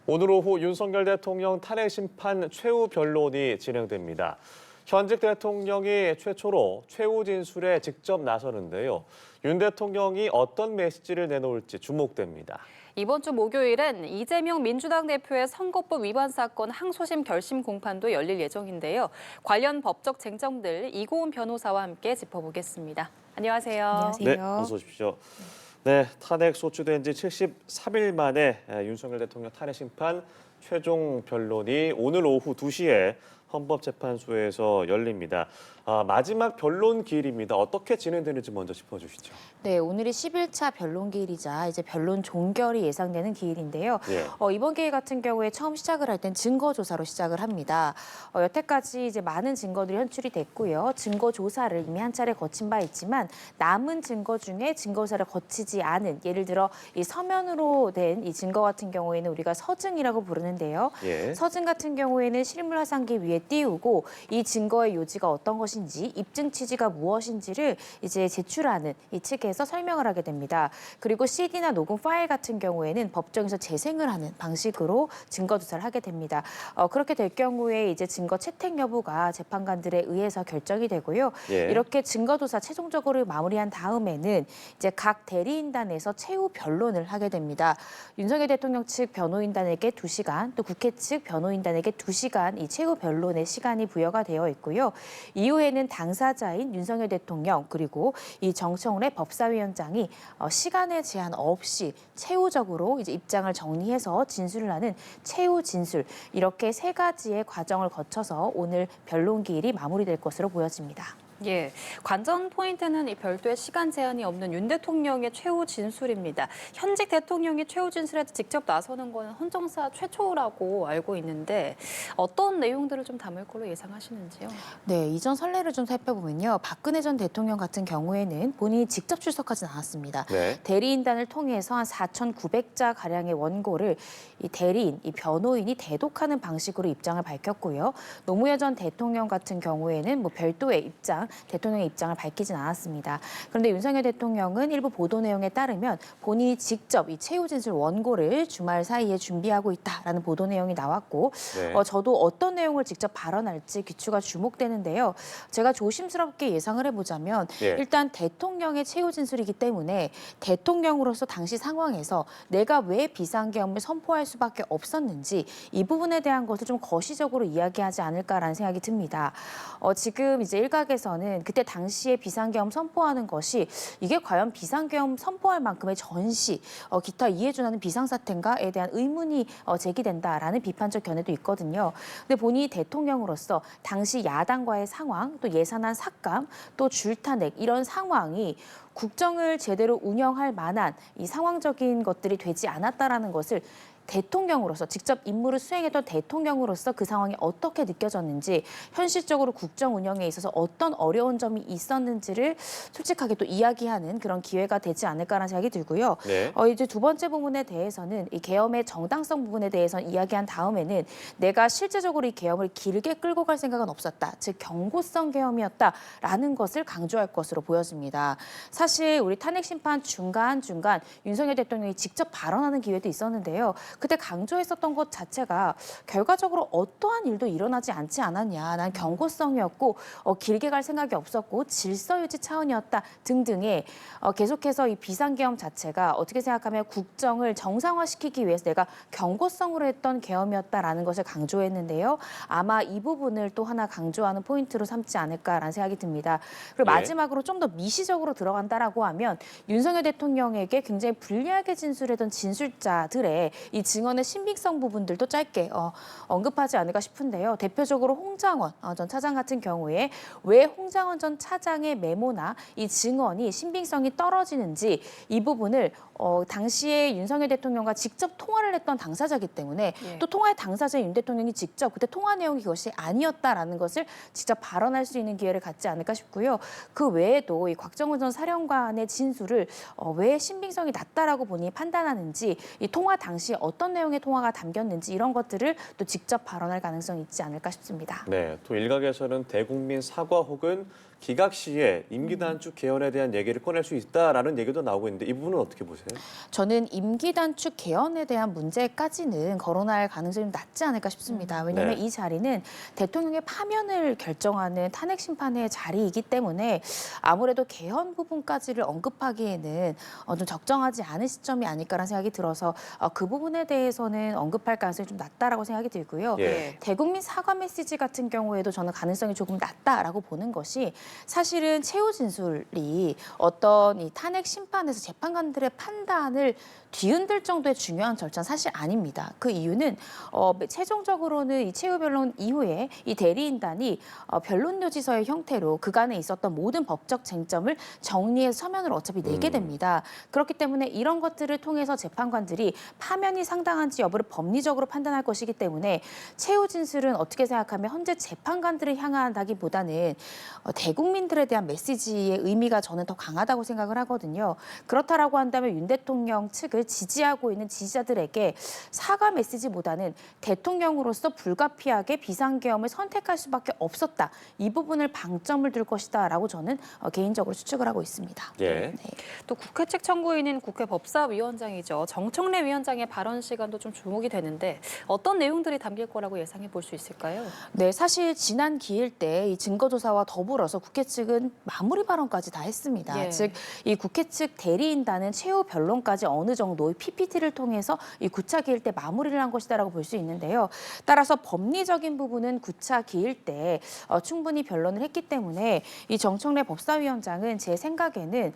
오늘 오후 윤석열 대통령 탄핵 심판 최후 변론이 진행됩니다. 현직 대통령이 최초로 최후 진술에 직접 나서는데요. 윤 대통령이 어떤 메시지를 내놓을지 주목됩니다. 이번 주 목요일엔 이재명 민주당 대표의 선거법 위반 사건 항소심 결심 공판도 열릴 예정인데요. 관련 법적 쟁점들 이고은 변호사와 함께 짚어보겠습니다. 안녕하세요. 안녕하세요. 네, 어서 오십시오. 네, 탄핵 소추된 지 73일 만에 윤석열 대통령 탄핵 심판 최종 변론이 오늘 오후 2시에 헌법재판소에서 열립니다. 마지막 변론 기일입니다. 어떻게 진행되는지 먼저 짚어주시죠. 네, 오늘이 11차 변론 기일이자 이제 변론 종결이 예상되는 기일인데요. 예. 이번 기일 같은 경우에 처음 시작을 할 땐 증거 조사로 시작을 합니다. 여태까지 이제 많은 증거들이 현출이 됐고요. 증거 조사를 이미 한 차례 거친 바 있지만 남은 증거 중에 증거 조사를 거치지 않은, 예를 들어 이 서면으로 된 이 증거 같은 경우에는 우리가 서증이라고 부르는데요. 예. 서증 같은 경우에는 실물 화상기 위에 띄우고 이 증거의 요지가 어떤 것인지, 입증 취지가 무엇인지를 이제 제출하는 이 측에서 설명을 하게 됩니다. 그리고 CD나 녹음 파일 같은 경우에는 법정에서 재생을 하는 방식으로 증거 조사를 하게 됩니다. 그렇게 될 경우에 이제 증거 채택 여부가 재판관들에 의해서 결정이 되고요. 예. 이렇게 증거 조사 최종적으로 마무리한 다음에는 이제 각 대리인단에서 최후 변론을 하게 됩니다. 윤석열 대통령 측 변호인단에게 2시간, 또 국회 측 변호인단에게 2시간 이 최후 변론의 시간이 부여가 되어 있고요. 이후에는 당사자인 윤석열 대통령 그리고 이 정청래 법사위원장이 시간의 제한 없이 최후적으로 이제 입장을 정리해서 진술을 하는 최후 진술, 이렇게 세 가지의 과정을 거쳐서 오늘 변론 기일이 마무리될 것으로 보여집니다. 예, 관전 포인트는 이 별도의 시간 제한이 없는 윤 대통령의 최후 진술입니다. 현직 대통령이 최후 진술에 직접 나서는 건 헌정사 최초라고 알고 있는데 어떤 내용들을 좀 담을 걸로 예상하시는지요? 네, 이전 선례를 좀 살펴보면요. 박근혜 전 대통령 같은 경우에는 본인이 직접 출석하진 않았습니다. 네. 대리인단을 통해서 한 4,900자 가량의 원고를 이 대리인, 이 변호인이 대독하는 방식으로 입장을 밝혔고요. 노무현 전 대통령 같은 경우에는 뭐 별도의 입장, 대통령의 입장을 밝히진 않았습니다. 그런데 윤석열 대통령은 일부 보도 내용에 따르면 본인이 직접 이 최후 진술 원고를 주말 사이에 준비하고 있다라는 보도 내용이 나왔고, 네. 저도 어떤 내용을 직접 발언할지 귀추가 주목되는데요. 제가 조심스럽게 예상을 해보자면 예. 일단 대통령의 최후 진술이기 때문에 대통령으로서 당시 상황에서 내가 왜 비상계엄을 선포할 수밖에 없었는지 이 부분에 대한 것을 좀 거시적으로 이야기하지 않을까라는 생각이 듭니다. 지금 이제 일각에서는 그때 당시에 비상계엄 선포하는 것이 이게 과연 비상계엄 선포할 만큼의 전시, 기타 이해준하는 비상사태인가에 대한 의문이 제기된다라는 비판적 견해도 있거든요. 근데 본인이 대통령으로서 당시 야당과의 상황, 또 예산안 삭감, 또 줄탄핵 이런 상황이 국정을 제대로 운영할 만한 이 상황적인 것들이 되지 않았다라는 것을 대통령으로서 직접 임무를 수행했던 대통령으로서 그 상황이 어떻게 느껴졌는지, 현실적으로 국정 운영에 있어서 어떤 어려운 점이 있었는지를 솔직하게 또 이야기하는 그런 기회가 되지 않을까라는 생각이 들고요. 네. 이제 두 번째 부분에 대해서는 이 계엄의 정당성 부분에 대해서 이야기한 다음에는 내가 실제적으로 이 계엄을 길게 끌고 갈 생각은 없었다. 즉 경고성 계엄이었다라는 것을 강조할 것으로 보여집니다. 사실 우리 탄핵 심판 중간중간 윤석열 대통령이 직접 발언하는 기회도 있었는데요. 그때 강조했었던 것 자체가 결과적으로 어떠한 일도 일어나지 않지 않았냐. 난 경고성이었고 길게 갈 생각이 없었고 질서 유지 차원이었다 등등의 계속해서 이 비상계엄 자체가 어떻게 생각하면 국정을 정상화시키기 위해서 내가 경고성으로 했던 계엄이었다라는 것을 강조했는데요. 아마 이 부분을 또 하나 강조하는 포인트로 삼지 않을까라는 생각이 듭니다. 그리고 예. 마지막으로 좀 더 미시적으로 들어간다라고 하면 윤석열 대통령에게 굉장히 불리하게 진술했던 진술자들의 이 증언의 신빙성 부분들도 짧게 언급하지 않을까 싶은데요. 대표적으로 홍장원 전 차장 같은 경우에 왜 홍장원 전 차장의 메모나 이 증언이 신빙성이 떨어지는지 이 부분을 당시에 윤석열 대통령과 직접 통화를 했던 당사자이기 때문에 예. 또 통화의 당사자인 윤 대통령이 직접 그때 통화 내용이 그것이 아니었다라는 것을 직접 발언할 수 있는 기회를 갖지 않을까 싶고요. 그 외에도 이 곽정은 전 사령관의 진술을 왜 신빙성이 낮다라고 본인이 판단하는지, 이 통화 당시 어떤 내용의 통화가 담겼는지 이런 것들을 또 직접 발언할 가능성이 있지 않을까 싶습니다. 네, 또 일각에서는 대국민 사과 혹은 기각 시에 임기 단축 개헌에 대한 얘기를 꺼낼 수 있다라는 얘기도 나오고 있는데 이 부분은 어떻게 보세요? 저는 임기 단축 개헌에 대한 문제까지는 거론할 가능성이 좀 낮지 않을까 싶습니다. 왜냐하면 네. 이 자리는 대통령의 파면을 결정하는 탄핵 심판의 자리이기 때문에 아무래도 개헌 부분까지를 언급하기에는 좀 적정하지 않은 시점이 아닐까라는 생각이 들어서 그 부분에 대해서는 언급할 가능성이 좀 낮다라고 생각이 들고요. 예. 대국민 사과 메시지 같은 경우에도 저는 가능성이 조금 낮다라고 보는 것이 사실은 최후 진술이 어떤 이 탄핵 심판에서 재판관들의 판단을 뒤흔들 정도의 중요한 절차는 사실 아닙니다. 그 이유는 최종적으로는 이 최후 변론 이후에 이 대리인단이 변론 요지서의 형태로 그간에 있었던 모든 법적 쟁점을 정리해서 서면을 어차피 내게 됩니다. 그렇기 때문에 이런 것들을 통해서 재판관들이 파면이 상당한지 여부를 법리적으로 판단할 것이기 때문에 최후 진술은 어떻게 생각하면 현재 재판관들을 향한다기보다는 대국민들에 대한 메시지의 의미가 저는 더 강하다고 생각을 하거든요. 그렇다라고 한다면 윤 대통령 측을 지지하고 있는 지지자들에게 사과 메시지보다는 대통령으로서 불가피하게 비상계엄을 선택할 수밖에 없었다. 이 부분을 방점을 둘 것이다라고 저는 개인적으로 추측을 하고 있습니다. 예. 네. 또 국회 측 청구인인 국회 법사위원장이죠. 정청래 위원장의 발언 시간도 좀 주목이 되는데 어떤 내용들이 담길 거라고 예상해 볼 수 있을까요? 네, 사실 지난 기일 때 이 증거조사와 더불어서 국회 측은 마무리 발언까지 다 했습니다. 예. 즉, 이 국회 측 대리인단은 최후 변론까지 어느 정도의 PPT를 통해서 이 9차 기일 때 마무리를 한 것이다라고 볼 수 있는데요. 따라서 법리적인 부분은 9차 기일 때 충분히 변론을 했기 때문에 이 정청래 법사위원장은 제 생각에는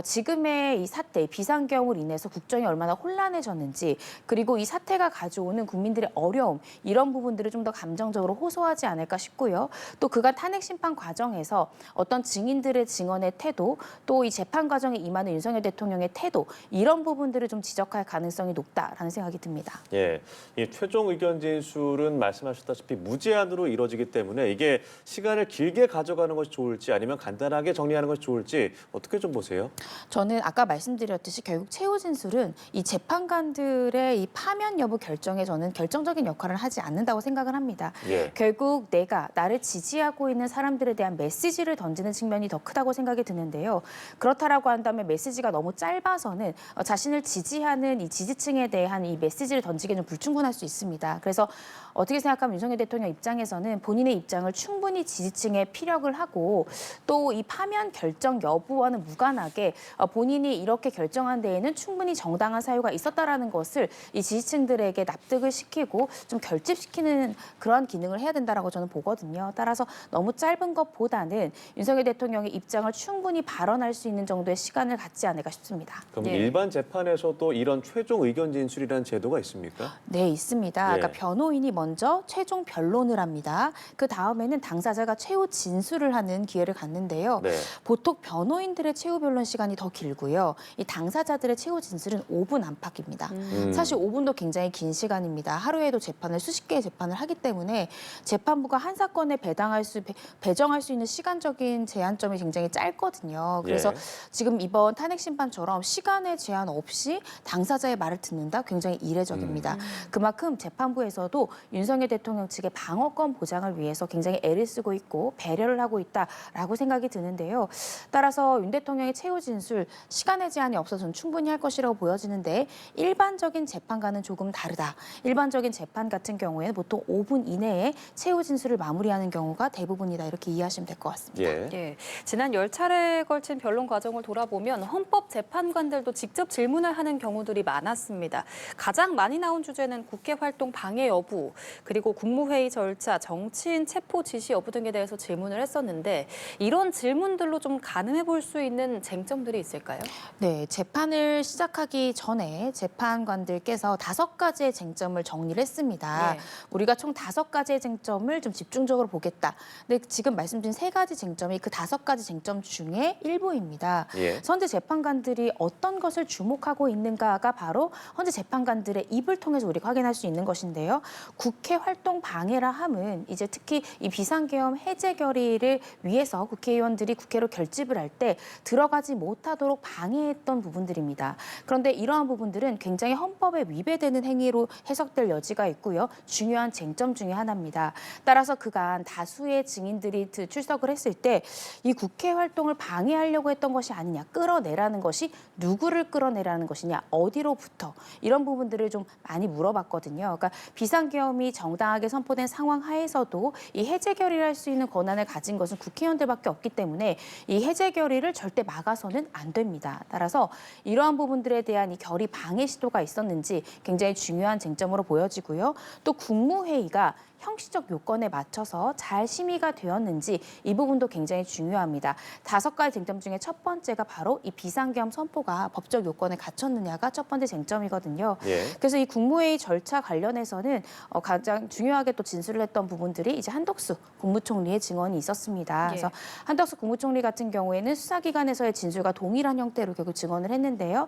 지금의 이 사태, 비상경으로 인해서 국정이 얼마나 혼란해졌는지 그리고 이 사태가 가져오는 국민들의 어려움 이런 부분들을 좀 더 감정적으로 호소하지 않을까 싶고요. 또 그간 탄핵 심판 과정에서 어떤 증인들의 증언의 태도 또 이 재판 과정에 임하는 윤석열 대통령의 태도 이런 부분들을 좀 지적할 가능성이 높다라는 생각이 듭니다. 예, 이 최종 의견 진술은 말씀하셨다시피 무제한으로 이루어지기 때문에 이게 시간을 길게 가져가는 것이 좋을지 아니면 간단하게 정리하는 것이 좋을지 어떻게 좀 보세요? 저는 아까 말씀드렸듯이 결국 최후 진술은 이 재판관들의 이 파면 여부 결정에 저는 결정적인 역할을 하지 않는다고 생각을 합니다. 예. 결국 내가 나를 지지하고 있는 사람들에 대한 메시지를 던지는 측면이 더 크다고 생각이 드는데요. 그렇다라고 한다면 메시지가 너무 짧아서는 자신을 지지하는 이 지지층에 대한 이 메시지를 던지기는 좀 불충분할 수 있습니다. 그래서 어떻게 생각하면 윤석열 대통령 입장에서는 본인의 입장을 충분히 지지층에 피력을 하고 또 이 파면 결정 여부와는 무관하게 본인이 이렇게 결정한 데에는 충분히 정당한 사유가 있었다라는 것을 이 지지층들에게 납득을 시키고 좀 결집시키는 그러한 기능을 해야 된다라고 저는 보거든요. 따라서 너무 짧은 것보다는 윤석열 대통령의 입장을 충분히 발언할 수 있는 정도의 시간을 갖지 않을까 싶습니다. 그럼 예. 일반 재판에서도 이런 최종 의견 진술이라는 제도가 있습니까? 네, 있습니다. 예. 그러니까 변호인이 먼저 최종 변론을 합니다. 그 다음에는 당사자가 최후 진술을 하는 기회를 갖는데요. 네. 보통 변호인들의 최후 변론 시간이 더 길고요. 이 당사자들의 최후 진술은 5분 안팎입니다. 사실 5분도 굉장히 긴 시간입니다. 하루에도 재판을 수십 개의 재판을 하기 때문에 재판부가 한 사건에 배정할 수 있는 시간적인 제한점이 굉장히 짧거든요. 그래서 예. 지금 이번 탄핵 심판처럼 시간의 제한 없이 당사자의 말을 듣는다 굉장히 이례적입니다. 그만큼 재판부에서도 윤석열 대통령 측의 방어권 보장을 위해서 굉장히 애를 쓰고 있고 배려를 하고 있다라고 생각이 드는데요. 따라서 윤 대통령의 최후 진술 시간의 제한이 없어서는 충분히 할 것이라고 보여지는데 일반적인 재판과는 조금 다르다. 일반적인 재판 같은 경우에는 보통 5분 이내에 최후 진술을 마무리하는 경우가 대부분이다. 이렇게 이해하시면 될 것 같습니다. 예. 예, 지난 10차례에 걸친 변론 과정을 돌아보면 헌법재판관들도 직접 질문을 하는 경우들이 많았습니다. 가장 많이 나온 주제는 국회 활동 방해 여부, 그리고 국무회의 절차, 정치인 체포 지시 여부 등에 대해서 질문을 했었는데 이런 질문들로 좀 가늠해 볼 수 있는 쟁점들이 있을까요? 네, 재판을 시작하기 전에 재판관들께서 5가지의 쟁점을 정리를 했습니다. 예. 우리가 총 5가지의 쟁점을 좀 집중적으로 보겠다. 근데 지금 말씀드린 3가지 쟁점이 그 5가지 쟁점 중에 일부입니다. 예. 현재 재판관들이 어떤 것을 주목하고 있는가가 바로 현재 재판관들의 입을 통해서 우리가 확인할 수 있는 것인데요. 국회 활동 방해라 함은 이제 특히 이 비상계엄 해제 결의를 위해서 국회의원들이 국회로 결집을 할 때 들어가지 못하도록 방해했던 부분들입니다. 그런데 이러한 부분들은 굉장히 헌법에 위배되는 행위로 해석될 여지가 있고요. 중요한 쟁점 중에 하나입니다. 따라서 그간 다수의 증인들이 출석을 했을 때 이 국회 활동을 방해하려고 했던 것이 아니냐, 끌어내라는 것이 누구를 끌어내라는 것이냐, 어디로부터 이런 부분들을 좀 많이 물어봤거든요. 그러니까 비상계엄이 정당하게 선포된 상황 하에서도 이 해제 결의를 할 수 있는 권한을 가진 것은 국회의원들밖에 없기 때문에 이 해제 결의를 절대 막아서는 안 됩니다. 따라서 이러한 부분들에 대한 이 결의 방해 시도가 있었는지 굉장히 중요한 쟁점으로 보여지고요. 또 국무회의가 형식적 요건에 맞춰서 잘 심의가 되었는지 이 부분도 굉장히 중요합니다. 5가지 쟁점 중에 첫 번째가 바로 이 비상계엄 선포가 법적 요건에 갖췄느냐가 첫 번째 쟁점이거든요. 예. 그래서 이 국무회의 절차 관련해서는 가장 중요하게 또 진술을 했던 부분들이 이제 한덕수 국무총리의 증언이 있었습니다. 그래서 한덕수 국무총리 같은 경우에는 수사기관에서의 진술과 동일한 형태로 결국 증언을 했는데요.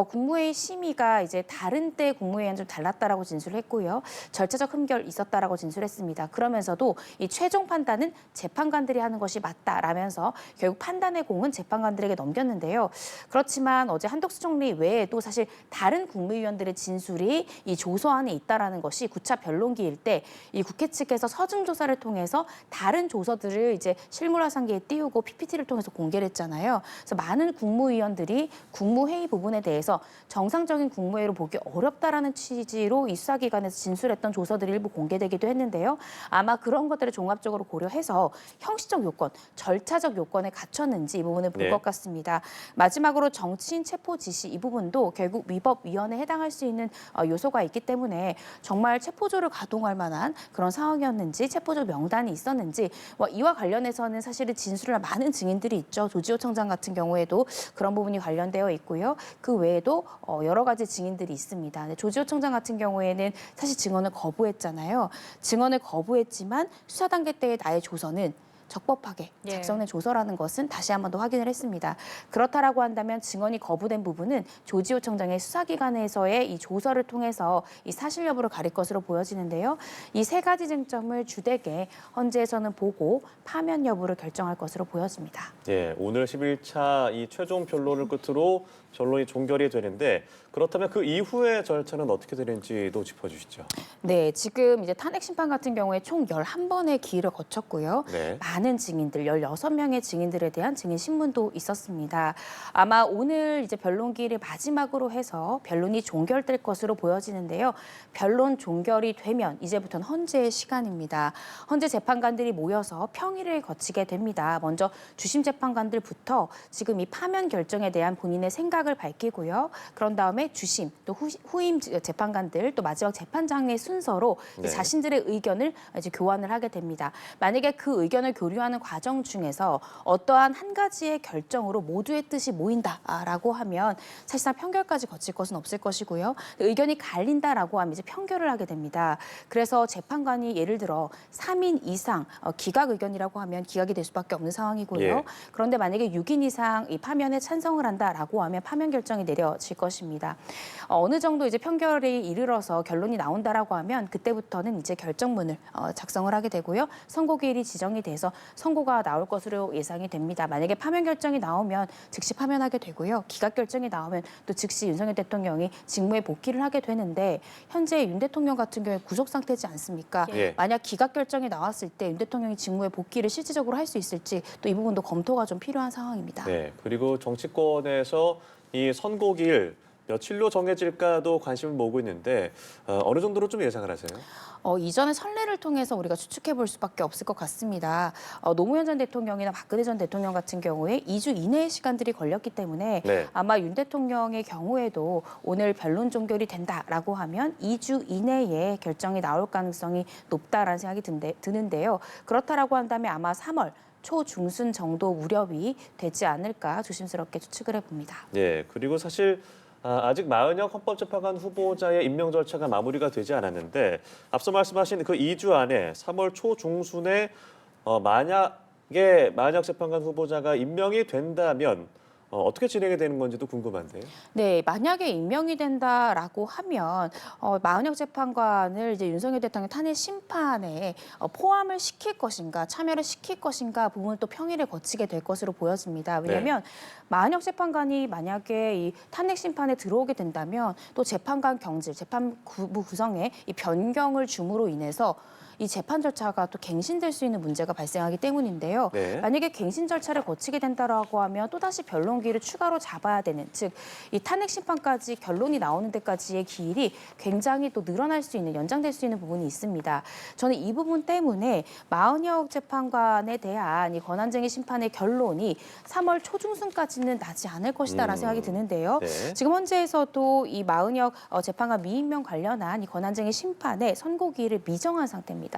국무회의 심의가 이제 다른 때 국무회의와는 좀 달랐다라고 진술을 했고요. 절차적 흠결 있었다라고 진술했습니다. 그러면서도 이 최종 판단은 재판관들이 하는 것이 맞다라면서 결국 판단의 공은 재판관들에게 넘겼는데요. 그렇지만 어제 한덕수 총리 외에도 사실 다른 국무위원들의 진술이 이 조서 안에 있다라는 것이 9차 변론기일 때 이 국회 측에서 서증 조사를 통해서 다른 조서들을 이제 실물화상기에 띄우고 PPT를 통해서 공개를 했잖아요. 그래서 많은 국무위원들이 국무회의 부분에 대해서 정상적인 국무회의로 보기 어렵다라는 취지로 이 수사기관에서 진술했던 조서들이 일부 공개되기도 했는데요. 아마 그런 것들을 종합적으로 고려해서 형식적 요건, 절차적 요건에 갖췄는지 이 부분을 볼 것 같습니다. 마지막으로 정치인 체포 지시 이 부분도 결국 위법위헌에 해당할 수 있는 요소가 있기 때문에 정말 체포조를 가동할 만한 그런 상황이었는지 체포조 명단이 있었는지 이와 관련해서는 사실은 진술을 한 많은 증인들이 있죠. 조지호 청장 같은 경우에도 그런 부분이 관련되어 있고요. 그 외에도 여러 가지 증인들이 있습니다. 근데 조지호 청장 같은 경우에는 사실 증언을 거부했잖아요. 증언을 거부했지만 수사 단계 때의 나의 조서는 적법하게 작성된 조서라는 것은 다시 한 번 더 확인을 했습니다. 그렇다라고 한다면 증언이 거부된 부분은 조지호 청장의 수사기관에서의 이 조서를 통해서 이 사실 여부를 가릴 것으로 보여지는데요. 이 3가지 쟁점을 주되게 헌재에서는 보고 파면 여부를 결정할 것으로 보여집니다. 예, 오늘 11차 이 최종 변론을 끝으로 변론이 종결이 되는데 그렇다면 그 이후의 절차는 어떻게 되는지도 짚어주시죠. 네, 지금 이제 탄핵 심판 같은 경우에 총 11번의 기일을 거쳤고요. 네. 많은 증인들, 16명의 증인들에 대한 증인 신문도 있었습니다. 아마 오늘 이제 변론 기일을 마지막으로 해서 변론이 종결될 것으로 보여지는데요. 변론 종결이 되면 이제부터는 헌재의 시간입니다. 헌재 재판관들이 모여서 평의를 거치게 됩니다. 먼저 주심 재판관들부터 지금 이 파면 결정에 대한 본인의 생각을 밝히고요. 그런 다음에 주심, 또 후임 재판관들, 또 마지막 재판장의 순서로 네. 자신들의 의견을 이제 교환을 하게 됩니다. 만약에 그 의견을 교류하는 과정 중에서 어떠한 한 가지의 결정으로 모두의 뜻이 모인다라고 하면 사실상 편결까지 거칠 것은 없을 것이고요. 의견이 갈린다라고 하면 이제 편결을 하게 됩니다. 그래서 재판관이 예를 들어 3인 이상 기각 의견이라고 하면 기각이 될 수밖에 없는 상황이고요. 예. 그런데 만약에 6인 이상 이 파면에 찬성을 한다라고 하면 파면 결정이 내려질 것입니다. 어느 정도 이제 편결이 이르러서 결론이 나온다라고 하면 그때부터는 이제 결정문을 작성을 하게 되고요. 선고기일이 지정이 돼서 선고가 나올 것으로 예상이 됩니다. 만약에 파면 결정이 나오면 즉시 파면하게 되고요. 기각 결정이 나오면 또 즉시 윤석열 대통령이 직무에 복귀를 하게 되는데 현재 윤 대통령 같은 경우에 구속 상태지 않습니까? 예. 만약 기각 결정이 나왔을 때 윤 대통령이 직무에 복귀를 실질적으로 할 수 있을지 또 이 부분도 검토가 좀 필요한 상황입니다. 네, 그리고 정치권에서 이 선고기일 며칠로 정해질까도 관심을 모으고 있는데 어느 정도로 좀 예상을 하세요? 이전의 선례를 통해서 우리가 추측해 볼 수밖에 없을 것 같습니다. 노무현 전 대통령이나 박근혜 전 대통령 같은 경우에 2주 이내의 시간들이 걸렸기 때문에 네. 아마 윤 대통령의 경우에도 오늘 변론 종결이 된다라고 하면 2주 이내에 결정이 나올 가능성이 높다라는 생각이 드는데요. 그렇다라고 한다면 아마 3월 초중순 정도 무렵이 되지 않을까 조심스럽게 추측을 해봅니다. 예, 그리고 사실 아직 마은혁 헌법재판관 후보자의 임명 절차가 마무리가 되지 않았는데 앞서 말씀하신 그 2주 안에 3월 초중순에 만약에 마은혁 재판관 후보자가 임명이 된다면 어떻게 진행이 되는 건지도 궁금한데요. 네, 만약에 임명이 된다라고 하면 마은혁 재판관을 이제 윤석열 대통령 탄핵 심판에 포함을 시킬 것인가, 참여를 시킬 것인가 부분을 또 평의를 거치게 될 것으로 보여집니다. 왜냐하면 마은혁 재판관이 만약에 이 탄핵 심판에 들어오게 된다면 또 재판관 경질, 재판부 구성에 이 변경을 줌으로 인해서 이 재판 절차가 또 갱신될 수 있는 문제가 발생하기 때문인데요. 네. 만약에 갱신 절차를 거치게 된다라고 하면 또다시 변론기를 추가로 잡아야 되는, 즉 이 탄핵 심판까지 결론이 나오는 데까지의 기일이 굉장히 또 늘어날 수 있는, 연장될 수 있는 부분이 있습니다. 저는 이 부분 때문에 마은혁 재판관에 대한 이 권한쟁의 심판의 결론이 3월 초중순까지는 나지 않을 것이다라는 생각이 드는데요. 네. 지금 현재에서도 이 마은혁 재판관 미임명 관련한 이 권한쟁의 심판의 선고기일을 미정한 상태입니다.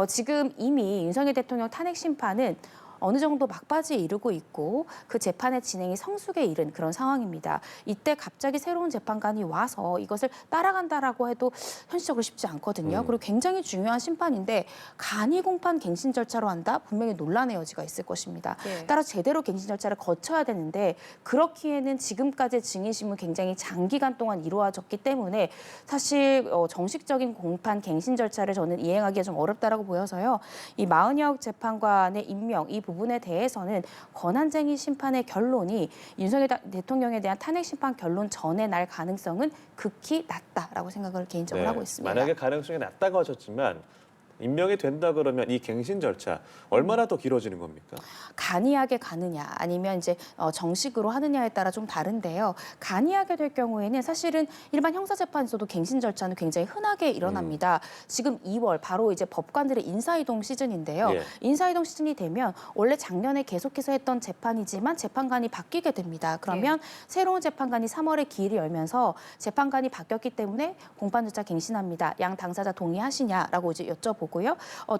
지금 이미 윤석열 대통령 탄핵 심판은 어느 정도 막바지에 이르고 있고 그 재판의 진행이 성숙에 이른 그런 상황입니다. 이때 갑자기 새로운 재판관이 와서 이것을 따라간다라고 해도 현실적으로 쉽지 않거든요. 그리고 굉장히 중요한 심판인데 간이 공판 갱신 절차로 한다? 분명히 논란의 여지가 있을 것입니다. 예. 따라서 제대로 갱신 절차를 거쳐야 되는데 그렇기에는 지금까지의 증인심은 굉장히 장기간 동안 이루어졌기 때문에 사실 정식적인 공판 갱신 절차를 저는 이행하기가 좀 어렵다라고 보여서요. 이 마은혁 재판관의 임명, 이 부분에 대해서는 권한쟁의 심판의 결론이 윤석열 대통령에 대한 탄핵 심판 결론 전에 날 가능성은 극히 낮다라고 생각을 개인적으로 하고 있습니다. 만약에 가능성이 낮다고 하셨지만 임명이 된다 그러면 이 갱신 절차 얼마나 더 길어지는 겁니까? 간이하게 가느냐 아니면 이제 정식으로 하느냐에 따라 좀 다른데요. 간이하게 될 경우에는 사실은 일반 형사재판에서도 갱신 절차는 굉장히 흔하게 일어납니다. 지금 2월 바로 이제 법관들의 인사이동 시즌인데요. 예. 인사이동 시즌이 되면 원래 작년에 계속해서 했던 재판이지만 재판관이 바뀌게 됩니다. 그러면 새로운 재판관이 3월에 기일을 열면서 재판관이 바뀌었기 때문에 공판 절차 갱신합니다. 양 당사자 동의하시냐라고 이제 여쭤보고요.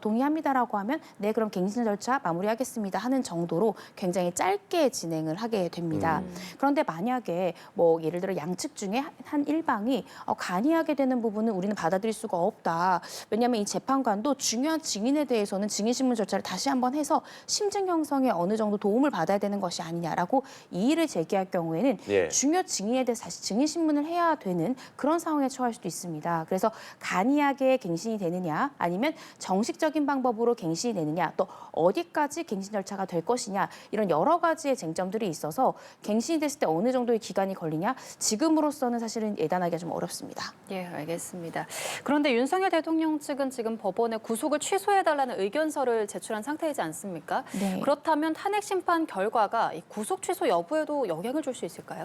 동의합니다라고 하면 네 그럼 갱신 절차 마무리하겠습니다 하는 정도로 굉장히 짧게 진행을 하게 됩니다. 그런데 만약에 뭐 예를 들어 양측 중에 한 일방이 간이하게 되는 부분은 우리는 받아들일 수가 없다. 왜냐하면 이 재판관도 중요한 증인에 대해서는 증인신문 절차를 다시 한번 해서 심증 형성에 어느 정도 도움을 받아야 되는 것이 아니냐라고 이의를 제기할 경우에는 예. 중요 증인에 대해서 다시 증인신문을 해야 되는 그런 상황에 처할 수도 있습니다. 그래서 간이하게 갱신이 되느냐 아니면 정식적인 방법으로 갱신이 되느냐 또 어디까지 갱신 절차가 될 것이냐 이런 여러 가지의 쟁점들이 있어서 갱신이 됐을 때 어느 정도의 기간이 걸리냐 지금으로서는 사실은 예단하기가 좀 어렵습니다. 예, 알겠습니다. 그런데 윤석열 대통령 측은 지금 법원에 구속을 취소해달라는 의견서를 제출한 상태이지 않습니까? 네. 그렇다면 탄핵 심판 결과가 이 구속 취소 여부에도 영향을 줄 수 있을까요?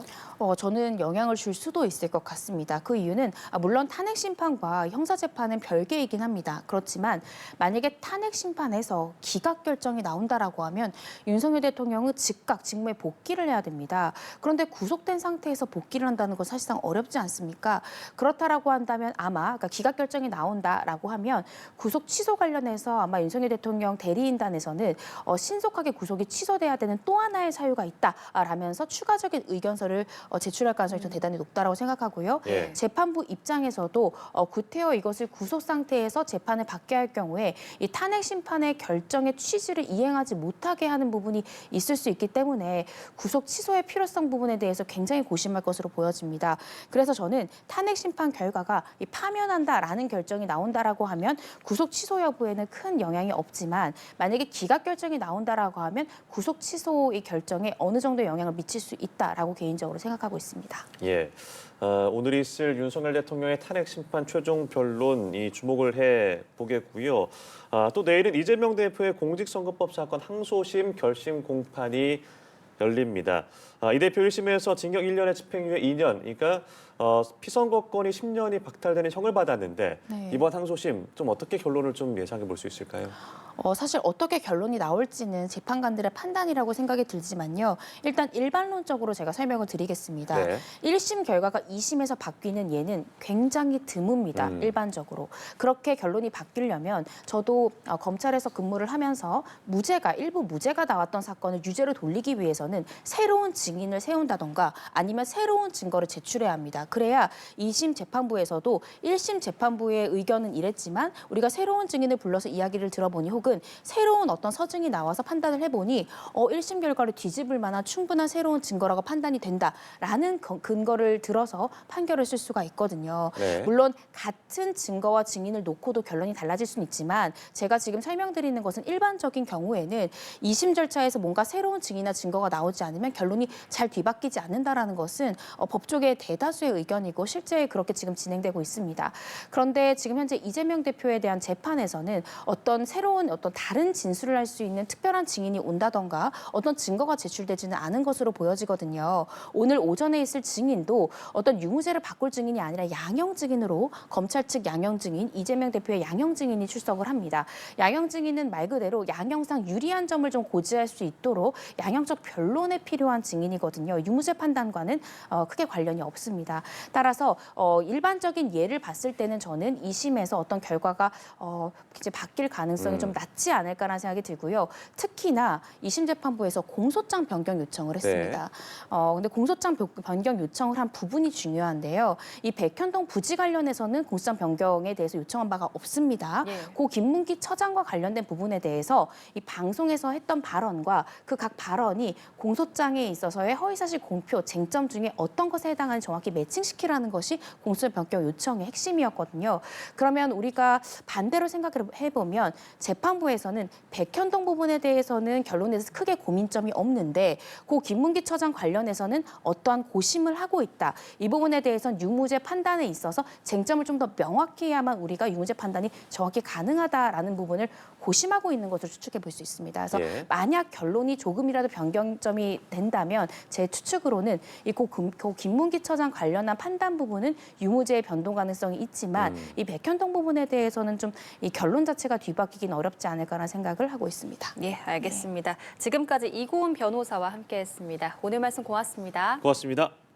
저는 영향을 줄 수도 있을 것 같습니다. 그 이유는 물론 탄핵 심판과 형사 재판은 별개이긴 합니다. 그렇지만 만약에 탄핵 심판에서 기각 결정이 나온다라고 하면 윤석열 대통령은 즉각 직무에 복귀를 해야 됩니다. 그런데 구속된 상태에서 복귀를 한다는 건 사실상 어렵지 않습니까? 그렇다라고 한다면 아마 그러니까 기각 결정이 나온다라고 하면 구속 취소 관련해서 아마 윤석열 대통령 대리인단에서는 신속하게 구속이 취소돼야 되는 또 하나의 사유가 있다라면서 추가적인 의견서를 제출할 가능성이 좀 대단히 높다라고 생각하고요. 예. 재판부 입장에서도 구태여 이것을 구속 상태에서 재판을 받게 할 경우에 이 탄핵 심판의 결정의 취지를 이행하지 못하게 하는 부분이 있을 수 있기 때문에 구속 취소의 필요성 부분에 대해서 굉장히 고심할 것으로 보여집니다. 그래서 저는 탄핵 심판 결과가 파면한다라는 결정이 나온다라고 하면 구속 취소 여부에는 큰 영향이 없지만 만약에 기각 결정이 나온다라고 하면 구속 취소의 결정에 어느 정도 영향을 미칠 수 있다라고 개인적으로 생각하고 있습니다. 예. 오늘 있을 윤석열 대통령의 탄핵 심판 최종 변론 이 주목을 해 보겠고요. 또 내일은 이재명 대표의 공직선거법 사건 항소심 결심 공판이 열립니다. 이 대표 1심에서 징역 1년에 집행유예 2년, 그러니까 피선거권이 10년이 박탈되는 형을 받았는데 네. 이번 항소심 좀 어떻게 결론을 좀 예상해 볼 수 있을까요? 사실 어떻게 결론이 나올지는 재판관들의 판단이라고 생각이 들지만요. 일단 일반론적으로 제가 설명을 드리겠습니다. 네. 1심 결과가 2심에서 바뀌는 예는 굉장히 드뭅니다. 일반적으로. 그렇게 결론이 바뀌려면 저도 검찰에서 근무를 하면서 일부 무죄가 나왔던 사건을 유죄로 돌리기 위해서는 새로운 증인을 세운다던가 아니면 새로운 증거를 제출해야 합니다. 그래야 2심 재판부에서도 1심 재판부의 의견은 이랬지만 우리가 새로운 증인을 불러서 이야기를 들어보니 혹은 새로운 어떤 서증이 나와서 판단을 해보니 1심 결과를 뒤집을 만한 충분한 새로운 증거라고 판단이 된다라는 근거를 들어서 판결을 쓸 수가 있거든요. 네. 물론 같은 증거와 증인을 놓고도 결론이 달라질 수는 있지만 제가 지금 설명드리는 것은 일반적인 경우에는 2심 절차에서 뭔가 새로운 증인이나 증거가 나오지 않으면 결론이 잘 뒤바뀌지 않는다라는 것은 법조계의 대다수의 의견이고 실제 그렇게 지금 진행되고 있습니다. 그런데 지금 현재 이재명 대표에 대한 재판에서는 어떤 새로운 다른 진술을 할 수 있는 특별한 증인이 온다던가 어떤 증거가 제출되지는 않은 것으로 보여지거든요. 오늘 오전에 있을 증인도 어떤 유무죄를 바꿀 증인이 아니라 양형 증인으로 검찰 측 양형 증인, 이재명 대표의 양형 증인이 출석을 합니다. 양형 증인은 말 그대로 양형상 유리한 점을 좀 고지할 수 있도록 양형적 변론에 필요한 증인이거든요. 유무죄 판단과는 크게 관련이 없습니다. 따라서 일반적인 예를 봤을 때는 저는 2심에서 어떤 결과가 이제 바뀔 가능성이 좀 낮지 않을까라는 생각이 들고요. 특히나 2심 재판부에서 공소장 변경 요청을 했습니다. 근데 공소장 변경 요청을 한 부분이 중요한데요. 이 백현동 부지 관련해서는 공소장 변경에 대해서 요청한 바가 없습니다. 고 김문기 처장과 관련된 부분에 대해서 이 방송에서 했던 발언과 그 각 발언이 공소장에 있어서의 허위사실 공표 쟁점 중에 어떤 것에 해당하는지 정확히 매칭시키라는 것이 공소장 변경 요청의 핵심이었거든요. 그러면 우리가 반대로 생각해보면 재판부에서는 백현동 부분에 대해서는 결론에 대해서 크게 고민점이 없는데 고 김문기 처장 관련해서는 어떠한 고심을 하고 있다. 이 부분에 대해서는 유무죄 판단에 있어서 쟁점을 좀 더 명확히 해야만 우리가 유무죄 판단이 정확히 가능하다라는 부분을 고심하고 있는 것으로 추측해 볼 수 있습니다. 그래서 만약 결론이 조금이라도 변경점이 된다면 제 추측으로는 이 고 김문기 처장 관련한 판단 부분은 유무죄의 변동 가능성이 있지만 이 백현동 부분에 대해서는 좀 이 결론 자체가 뒤바뀌긴 어렵지 않을까라는 생각을 하고 있습니다. 예, 알겠습니다. 지금까지 이고은 변호사와 함께했습니다. 오늘 말씀 고맙습니다. 고맙습니다.